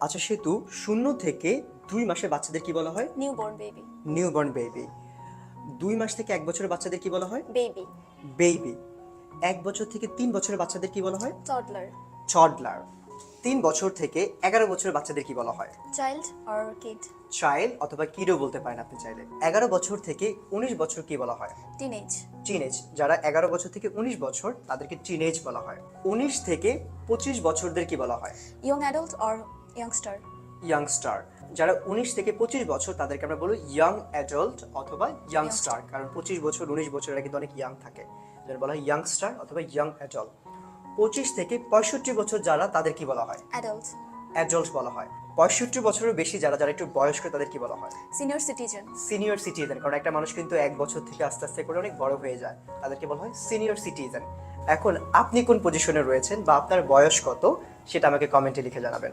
আচ্ছা সেতু, 0 থেকে 2 মাসের বাচ্চাদের কি বলা হয়? Newborn baby. Newborn baby. 2 মাস থেকে 1 বছরের বাচ্চাদের কি বলা হয়? বেবি। বেবি। 1 বছর থেকে 3 বছরের বাচ্চাদের কি বলা হয়? টডলার। টডলার। 3 বছর থেকে 11 বছরের বাচ্চাদের কি বলা হয়? Child or kid. চাইল্ড অথবা কিডও বলতে পারেন আপনি চাইলে। 11 বছর থেকে 19 বছর কি বলা হয়? টিনেজ। টিনেজ। যারা 11 বছর থেকে 19 বছর তাদেরকে টিনেজ বলা হয়। 19 থেকে 25 বছরদের কি বলা হয়? Young adult or youngster. Youngster. যারা 19 থেকে 25 বছর তাদেরকে আমরা বলবো ইয়াং অ্যাডাল্ট অথবা ইয়াংস্টার, কারণ 25 বছর 19 বছর এরা কিন্তু অনেক ইয়াং থাকে, যারা বলা হয় ইয়াংস্টার অথবা ইয়াং অ্যাডাল্ট। 25 থেকে 65 বছর যারা তাদের কি বলা হয়? অ্যাডাল্ট। অ্যাডাল্ট বলা হয়। 65 বছরের বেশি যারা যারা একটু বয়স্ক তাদের কি বলা হয়? Senior citizen. সিনিয়র সিটিজেন, কারণ একটা মানুষ কিন্তু 1 বছর থেকে আস্তে আস্তে করে অনেক বড় হয়ে যায়, তাদেরকে বলা হয় সিনিয়র সিটিজেন। এখন আপনি কোন পজিশনে রয়েছেন বা আপনার বয়স কত সেটা আমাকে কমেন্টে লিখে জানাবেন।